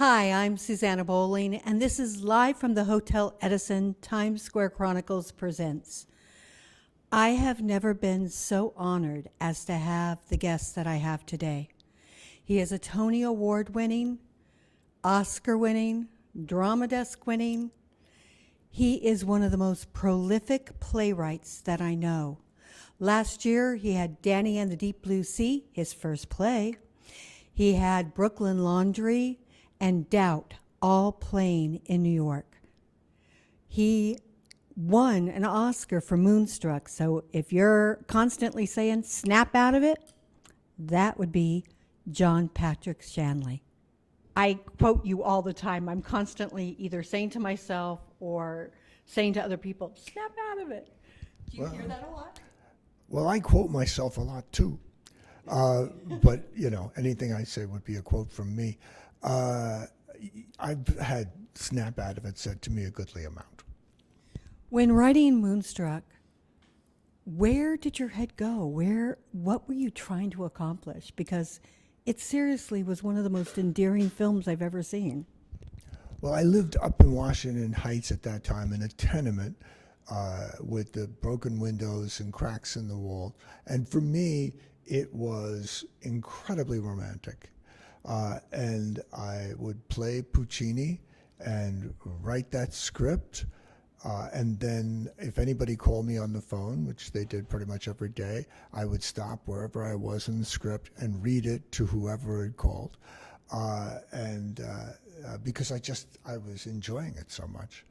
Hi, I'm Susanna Bowling, and this is live from the Hotel Edison Times Square Chronicles presents. I have never been so honored as to have the guest that I have today. He is a Tony Award winning, Oscar winning, Drama Desk winning. He is one of the most prolific playwrights that I know. Last year, he had Danny and the Deep Blue Sea, his first play. He had Brooklyn Laundry and Doubt, all playing in New York. He won an Oscar for Moonstruck, so if you're constantly saying snap out of it, that would be John Patrick Shanley. I quote you all the time. I'm constantly either saying to myself or saying to other people, snap out of it. Do you hear that a lot? Well, I quote myself a lot too. But, anything I say would be a quote from me. I've had snap out of it said to me a goodly amount. When writing Moonstruck, where did your head go? What were you trying to accomplish? Because it seriously was one of the most endearing films I've ever seen. Well, I lived up in Washington Heights at that time in a tenement with the broken windows and cracks in the wall. And for me, it was incredibly romantic. And I would play Puccini and write that script. And then if anybody called me on the phone, which they did pretty much every day, I would stop wherever I was in the script and read it to whoever had called. Because I was enjoying it so much.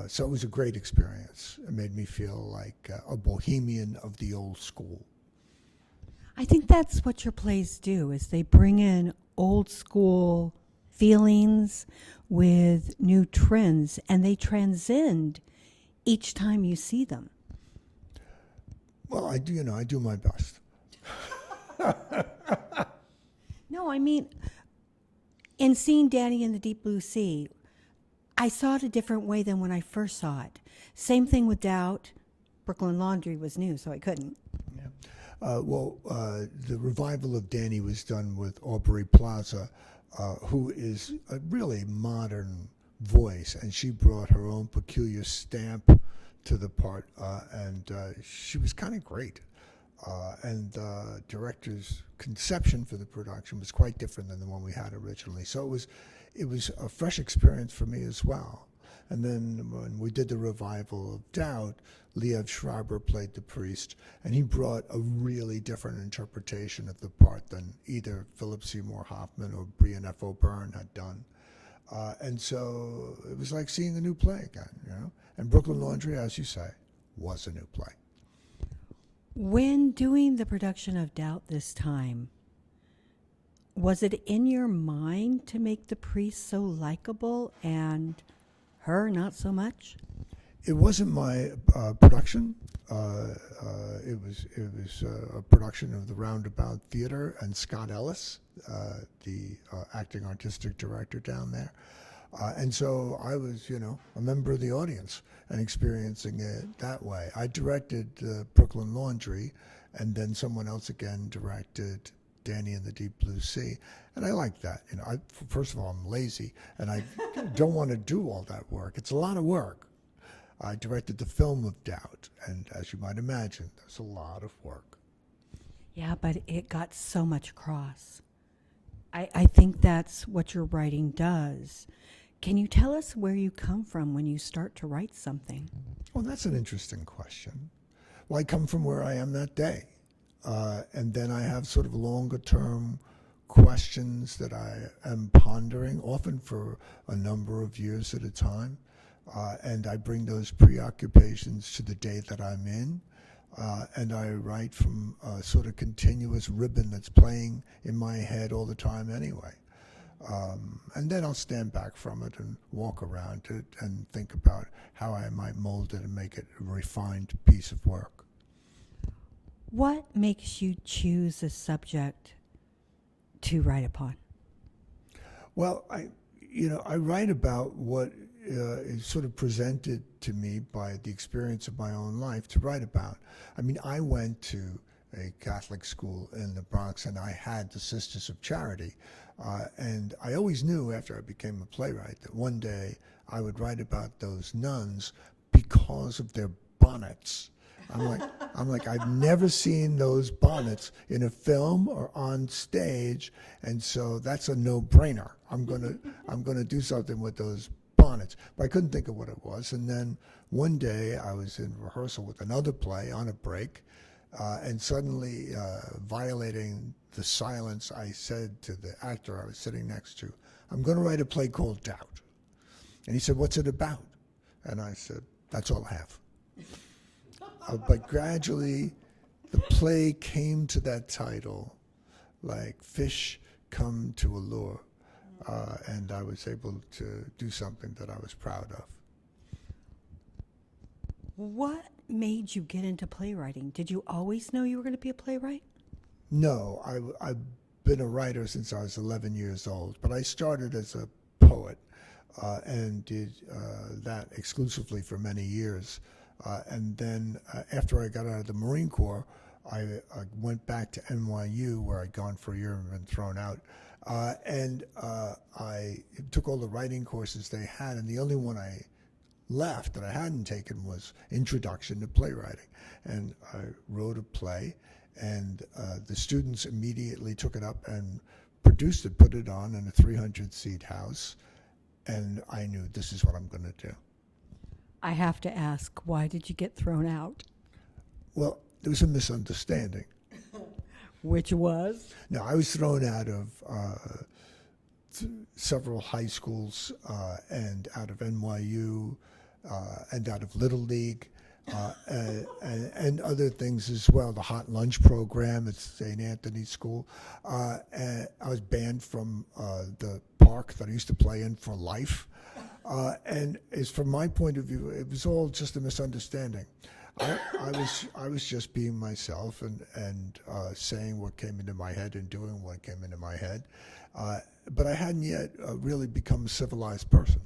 So it was a great experience. It made me feel like a bohemian of the old school. I think that's what your plays do, is they bring in old school feelings with new trends, and they transcend each time you see them. Well, I do my best. No, I mean, in seeing Danny in the Deep Blue Sea, I saw it a different way than when I first saw it. Same thing with Doubt. Brooklyn Laundry was new, so I couldn't. Yeah. The revival of Danny was done with Aubrey Plaza, who is a really modern voice, and she brought her own peculiar stamp to the part, and she was kind of great. And the director's conception for the production was quite different than the one we had originally. So it was a fresh experience for me as well. And then when we did the revival of Doubt, Liev Schreiber played the priest, and he brought a really different interpretation of the part than either Philip Seymour Hoffman or Brian F. O'Byrne had done. And so it was like seeing a new play again, And Brooklyn Laundry, as you say, was a new play. When doing the production of Doubt this time, was it in your mind to make the priest so likable and her not so much? It wasn't my production. It was a production of the Roundabout Theater and Scott Ellis, the acting artistic director down there. And so I was, a member of the audience and experiencing it that way. I directed Brooklyn Laundry, and then someone else again directed Danny and the Deep Blue Sea. And I like that. First of all, I'm lazy, and I don't want to do all that work. It's a lot of work. I directed the film of Doubt, and as you might imagine, there's a lot of work. Yeah, but it got so much across. I think that's what your writing does. Can you tell us where you come from when you start to write something? Well, that's an interesting question. Well, I come from where I am that day. And then I have sort of longer term questions that I am pondering, often for a number of years at a time. And I bring those preoccupations to the day that I'm in. And I write from a sort of continuous ribbon that's playing in my head all the time anyway. And then I'll stand back from it and walk around it and think about how I might mold it and make it a refined piece of work. What makes you choose a subject to write upon? Well, I write about what is sort of presented to me by the experience of my own life to write about. I mean, I went to a Catholic school in the Bronx, and I had the Sisters of Charity. And I always knew after I became a playwright that one day I would write about those nuns because of their bonnets. I'm like, I've never seen those bonnets in a film or on stage, and so that's a no-brainer. I'm gonna do something with those bonnets. But I couldn't think of what it was. And then one day I was in rehearsal with another play on a break, and suddenly, violating the silence, I said to the actor I was sitting next to, "I'm going to write a play called Doubt." And he said, "What's it about?" And I said, "That's all I have." But gradually, the play came to that title, like fish come to a lure, and I was able to do something that I was proud of. What made you get into playwriting? Did you always know you were going to be a playwright? No, I've been a writer since I was 11 years old, but I started as a poet and did that exclusively for many years. And then after I got out of the Marine Corps, I went back to NYU, where I'd gone for a year and been thrown out. And I took all the writing courses they had, and the only one I left that I hadn't taken was Introduction to Playwriting. And I wrote a play, and the students immediately took it up and produced it, put it on in a 300-seat house, and I knew this is what I'm going to do. I have to ask, why did you get thrown out? Well, there was a misunderstanding. Which was? No, I was thrown out of several high schools and out of NYU and out of Little League and other things as well. The hot lunch program at St. Anthony's School. And I was banned from the park that I used to play in for life. And as from my point of view, it was all just a misunderstanding. I was just being myself and saying what came into my head and doing what came into my head, but I hadn't yet really become a civilized person.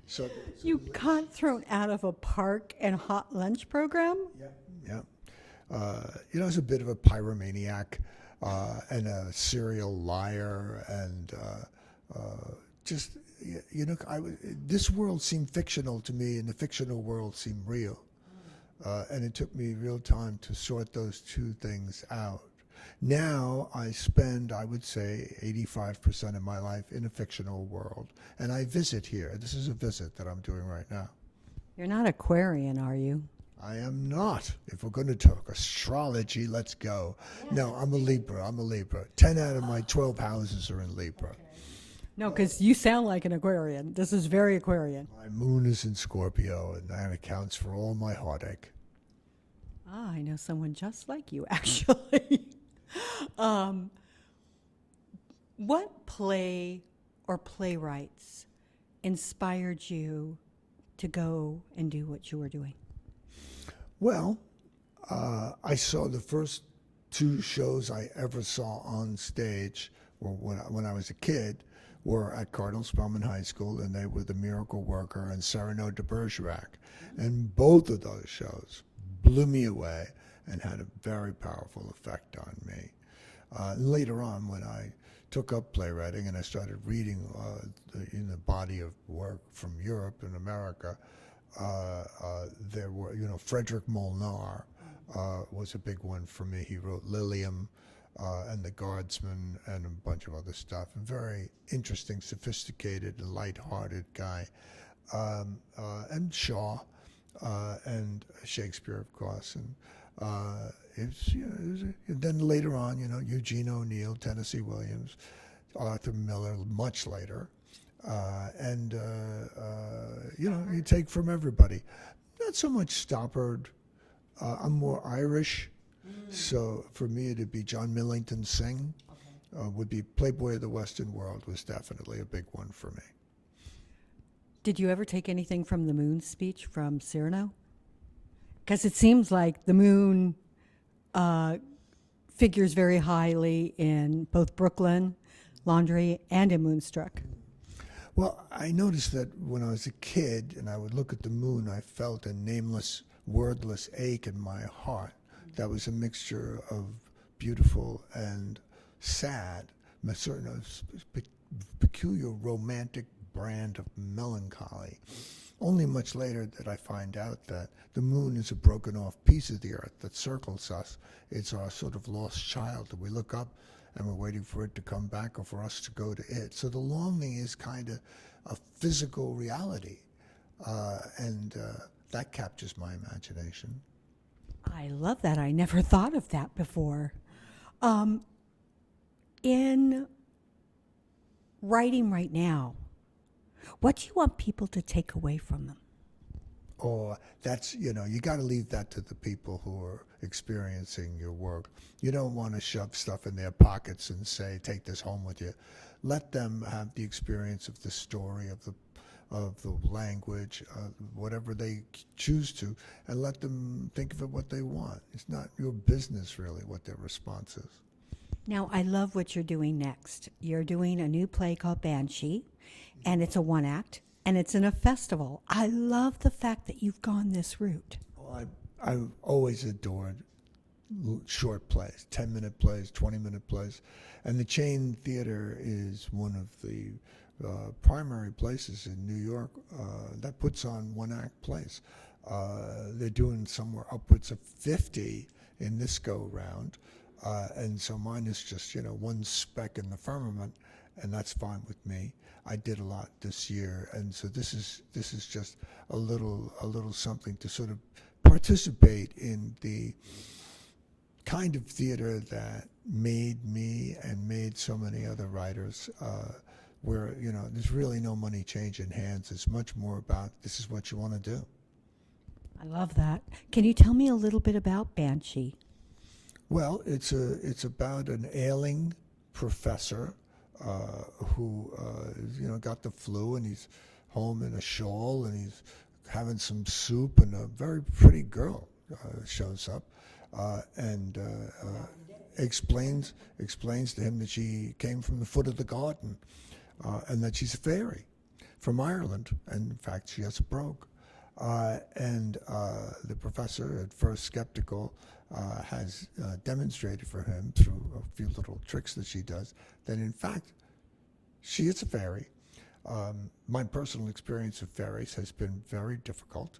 So You got thrown out of a park and hot lunch program? yeah. I was a bit of a pyromaniac and a serial liar, and just this world seemed fictional to me, and the fictional world seemed real. And it took me real time to sort those two things out. Now I spend, I would say, 85% of my life in a fictional world. And I visit here. This is a visit that I'm doing right now. You're not Aquarian, are you? I am not. If we're going to talk astrology, let's go. No, I'm a Libra. 10 out of my 12 houses are in Libra. Okay. No, because you sound like an Aquarian. This is very Aquarian. My moon is in Scorpio, and that accounts for all my heartache. Ah, I know someone just like you, actually. What play or playwrights inspired you to go and do what you were doing? Well, I saw the first two shows I ever saw on stage when I was a kid were at Cardinal Spellman High School, and they were The Miracle Worker and Cyrano de Bergerac. And both of those shows blew me away and had a very powerful effect on me. Later on, when I took up playwriting and I started reading the body of work from Europe and America, there were, Frederick Molnar was a big one for me. He wrote Lilium and The Guardsman and a bunch of other stuff. A very interesting, sophisticated, light-hearted guy. And Shaw and Shakespeare, of course. And then later on, Eugene O'Neill, Tennessee Williams, Arthur Miller, much later. You take from everybody. Not so much Stoppard. I'm more Irish. So for me, it'd be John Millington Synge. Would be Playboy of the Western World was definitely a big one for me. Did you ever take anything from the Moon speech from Cyrano? Because it seems like the Moon figures very highly in both Brooklyn, Laundry, and in Moonstruck. Well, I noticed that when I was a kid and I would look at the moon, I felt a nameless, wordless ache in my heart that was a mixture of beautiful and sad, a certain peculiar romantic brand of melancholy. Only much later did I find out that the moon is a broken off piece of the earth that circles us. It's our sort of lost child that we look up and we're waiting for it to come back or for us to go to it. So the longing is kind of a physical reality, and that captures my imagination. I love that. I never thought of that before. In writing right now, what do you want people to take away from them? Or that's, you got to leave that to the people who are experiencing your work. You don't want to shove stuff in their pockets and say, take this home with you. Let them have the experience of the story, of the language, whatever they choose to, and let them think of it what they want. It's not your business, really, what their response is. Now, I love what you're doing next. You're doing a new play called Banshee, and it's a one-act, and it's in a festival. I love the fact that you've gone this route. Well, I've always adored short plays, 10-minute plays, 20-minute plays, and the Chain Theater is one of the primary places in New York that puts on one-act plays. They're doing somewhere upwards of 50 in this go-round, and so mine is just, one speck in the firmament, and that's fine with me. I did a lot this year, and so this is just a little something to sort of participate in the kind of theater that made me and made so many other writers, where there's really no money changing hands. It's much more about this is what you want to do. I love that. Can you tell me a little bit about Banshee? Well, it's about an ailing professor who got the flu, and he's home in a shawl, and he's having some soup, and a very pretty girl shows up and explains to him that she came from the foot of the garden, and that she's a fairy from Ireland, and in fact she has a brogue. And the professor, at first skeptical, has demonstrated for him through a few little tricks that she does that in fact she is a fairy. My personal experience of fairies has been very difficult.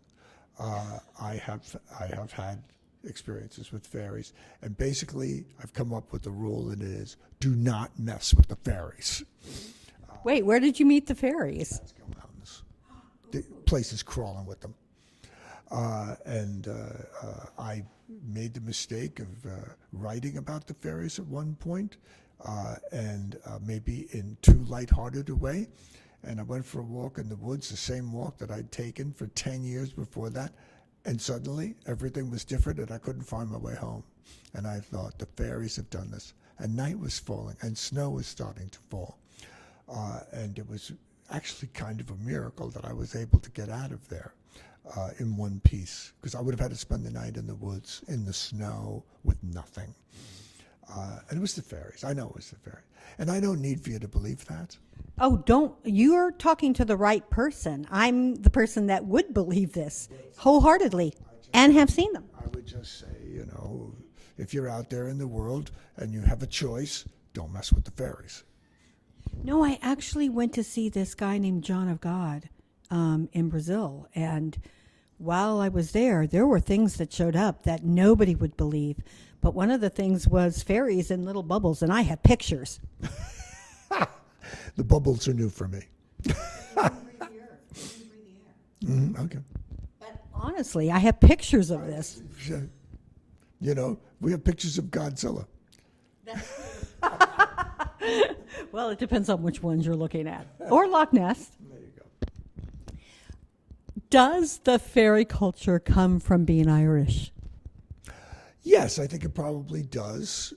I have had experiences with fairies, and basically I've come up with a rule, and it is do not mess with the fairies. Wait, where did you meet the fairies? Catskill Mountains. The place is crawling with them. And I made the mistake of writing about the fairies at one point, and maybe in too lighthearted a way. And I went for a walk in the woods, the same walk that I'd taken for 10 years before that. And suddenly everything was different, and I couldn't find my way home. And I thought, the fairies have done this. And night was falling, and snow was starting to fall. And it was actually kind of a miracle that I was able to get out of there in one piece, because I would have had to spend the night in the woods, in the snow, with nothing. And it was the fairies. I know it was the fairies. And I don't need for you to believe that. Oh, you're talking to the right person. I'm the person that would believe this wholeheartedly and have seen them. I would just say, if you're out there in the world and you have a choice, don't mess with the fairies. No, I actually went to see this guy named John of God in Brazil. And while I was there were things that showed up that nobody would believe. But one of the things was fairies in little bubbles, and I had pictures. The bubbles are new for me. Okay. But honestly, I have pictures of this. We have pictures of Godzilla. Well, it depends on which ones you're looking at. Or Loch Ness. There you go. Does the fairy culture come from being Irish? Yes, I think it probably does.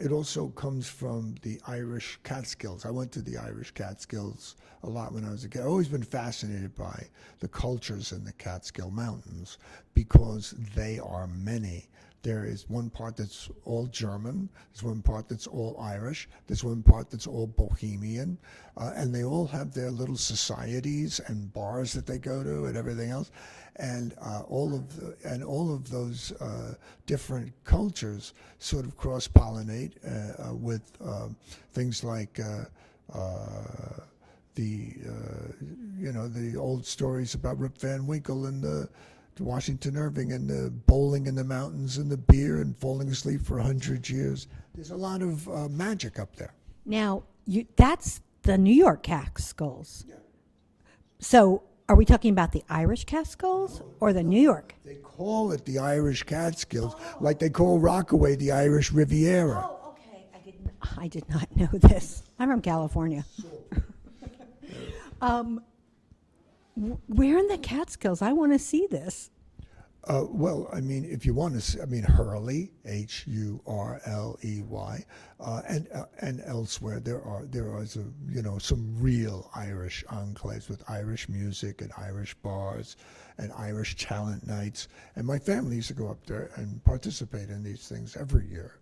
It also comes from the Irish Catskills. I went to the Irish Catskills a lot when I was a kid. I've always been fascinated by the cultures in the Catskill Mountains because they are many. There is one part that's all German. There's one part that's all Irish. There's one part that's all Bohemian, and they all have their little societies and bars that they go to and everything else, and all of those different cultures sort of cross pollinate with things like. The old stories about Rip Van Winkle and the Washington Irving and the bowling in the mountains and the beer and falling asleep for 100 years. There's a lot of magic up there. Now, that's the New York Catskills. Yeah. So are we talking about the Irish Catskills or the New York? They call it the Irish Catskills, like they call Rockaway the Irish Riviera. Oh, okay. I did not know this. I'm from California. Where in the Catskills? I want to see this. Well, I mean, if you want to see, I mean, Hurley, Hurley, and elsewhere there are some real Irish enclaves with Irish music and Irish bars and Irish talent nights. And my family used to go up there and participate in these things every year.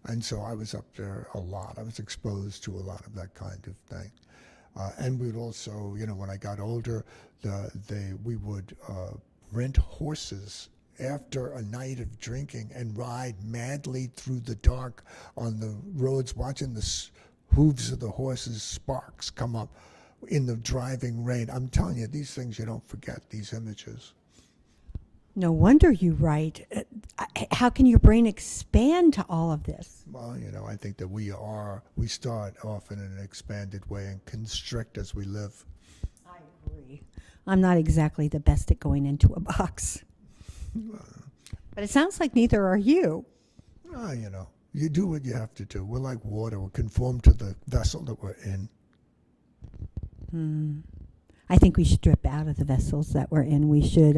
And so I was up there a lot. I was exposed to a lot of that kind of thing. And we'd also, when I got older, we would rent horses after a night of drinking and ride madly through the dark on the roads, watching the hooves of the horses' sparks come up in the driving rain. I'm telling you, these things you don't forget, these images. No wonder you write. How can your brain expand to all of this? Well, I think that we start off in an expanded way and constrict as we live. I agree. I'm not exactly the best at going into a box. But it sounds like neither are you. You do what you have to do. We're like water. We're conformed to the vessel that we're in. I think we should drip out of the vessels that we're in. We should,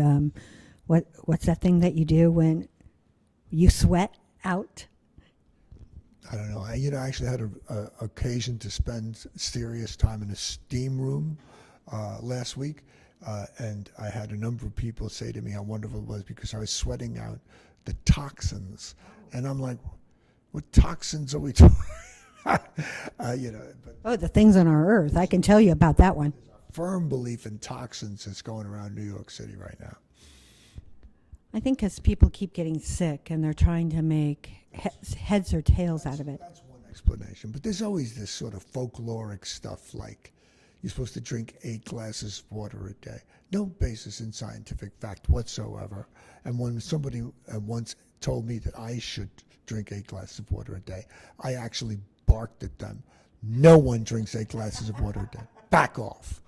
what's that thing that you do when you sweat out? I don't know. I actually had a occasion to spend serious time in a steam room last week, and I had a number of people say to me how wonderful it was because I was sweating out the toxins, and I'm like, what toxins are we talking? The things on our earth. I can tell you about that one. Firm belief in toxins is going around New York City right now. I think because people keep getting sick and they're trying to make heads or tails out of it. That's one explanation. But there's always this sort of folkloric stuff like you're supposed to drink 8 glasses of water a day. No basis in scientific fact whatsoever. And when somebody once told me that I should drink 8 glasses of water a day, I actually barked at them. No one drinks 8 glasses of water a day. Back off.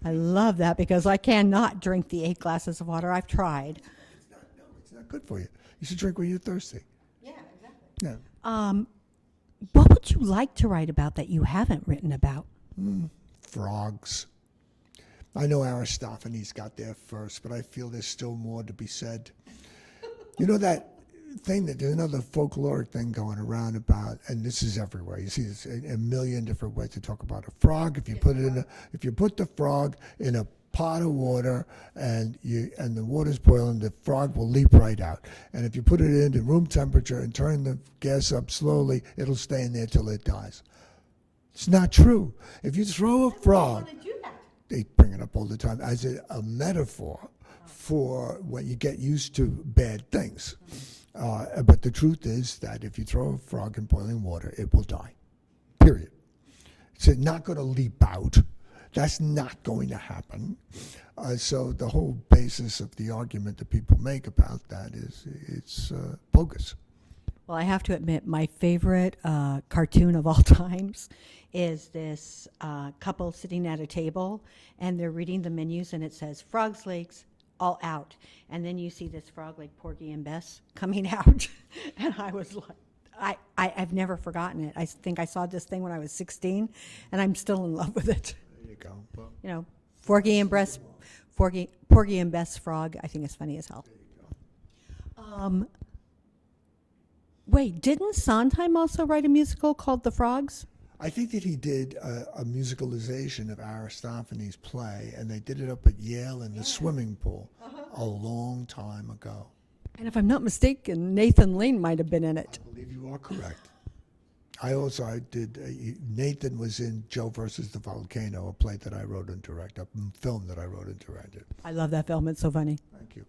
I love that because I cannot drink the 8 glasses of water. I've tried. It's not good for you. You should drink when you're thirsty. Yeah, exactly. Yeah. What would you like to write about that you haven't written about? Frogs. I know Aristophanes got there first, but I feel there's still more to be said. You know that thing that there's another folkloric thing going around about, and this is everywhere. You see this a million different ways to talk about a frog. If you put the frog in a pot of water and the water's boiling, the frog will leap right out. And if you put it into room temperature and turn the gas up slowly, it'll stay in there till it dies. It's not true. If you throw a frog, they bring it up all the time as a metaphor for when you get used to bad things. But the truth is that if you throw a frog in boiling water, it will die. Period. It's not going to leap out. That's not going to happen. So the whole basis of the argument that people make about that is it's bogus. Well, I have to admit, my favorite cartoon of all times is this couple sitting at a table, and they're reading the menus, and it says, frog's legs, all out. And then you see this frog like Porgy and Bess coming out. And I was like, I've never forgotten it. I think I saw this thing when I was 16, and I'm still in love with it. There you go. Well, You know, Porgy and Bess frog, I think is funny as hell. Wait, didn't Sondheim also write a musical called The Frogs? I think that he did a musicalization of Aristophanes' play, and they did it up at Yale in the swimming pool a long time ago. And if I'm not mistaken, Nathan Lane might have been in it. I believe you are correct. I did, Nathan was in Joe versus the Volcano, a play that I wrote and directed, a film that I wrote and directed. I love that film. It's so funny. Thank you.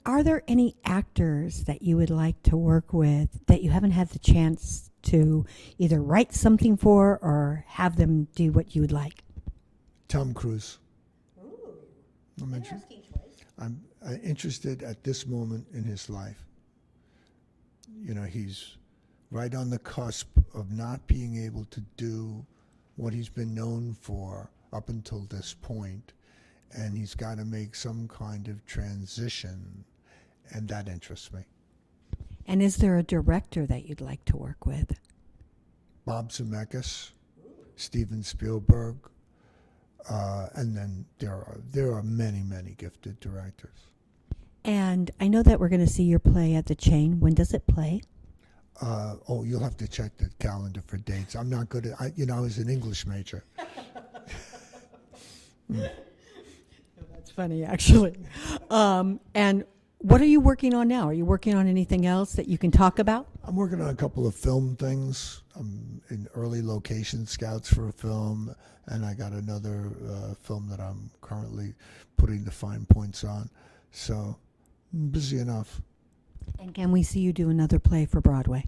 Are there any actors that you would like to work with that you haven't had the chance to either write something for or have them do what you would like? Tom Cruise. Ooh, I'm interested at this moment in his life. You know, he's right on the cusp of not being able to do what he's been known for up until this point, and he's got to make some kind of transition, and that interests me. And is there a director that you'd like to work with? Bob Zemeckis, Steven Spielberg, and then there are many, many gifted directors. And I know that we're going to see your play at the Chain. When does it play? You'll have to check the calendar for dates. I'm not good at, I was an English major. That's funny, actually. And what are you working on now? Are you working on anything else that you can talk about? I'm working on a couple of film things. I'm in early location scouts for a film, and I got another film that I'm currently putting the fine points on. So I'm busy enough. And can we see you do another play for Broadway?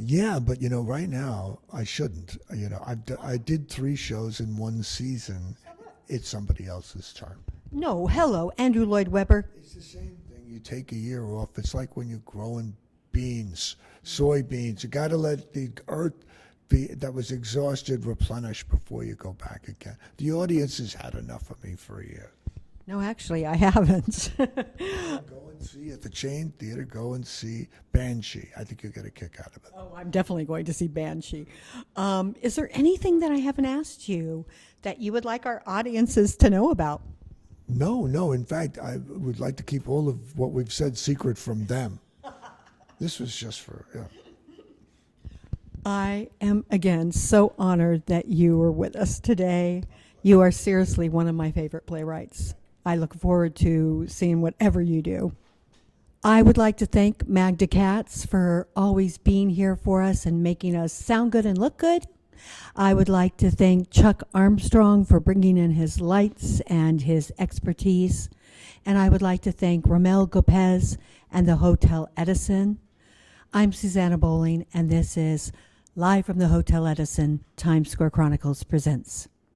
Yeah, but right now I shouldn't. I did 3 shows in one season. It's somebody else's turn. No, hello, Andrew Lloyd Webber. It's the same thing. You take a year off. It's like when you're growing beans, soybeans. You got to let the earth that was exhausted replenish before you go back again. The audience has had enough of me for a year. No, actually, I haven't. Go and see at the Chain Theater. Go and see Banshee. I think you'll get a kick out of it. Oh, I'm definitely going to see Banshee. Is there anything that I haven't asked you that you would like our audiences to know about? No. In fact, I would like to keep all of what we've said secret from them. This was just for, I am, again, so honored that you were with us today. You are seriously one of my favorite playwrights. I look forward to seeing whatever you do. I would like to thank Magda Katz for always being here for us and making us sound good and look good. I would like to thank Chuck Armstrong for bringing in his lights and his expertise. And I would like to thank Ramel Gopez and the Hotel Edison. I'm Susanna Bowling, and this is Live from the Hotel Edison, Times Square Chronicles presents.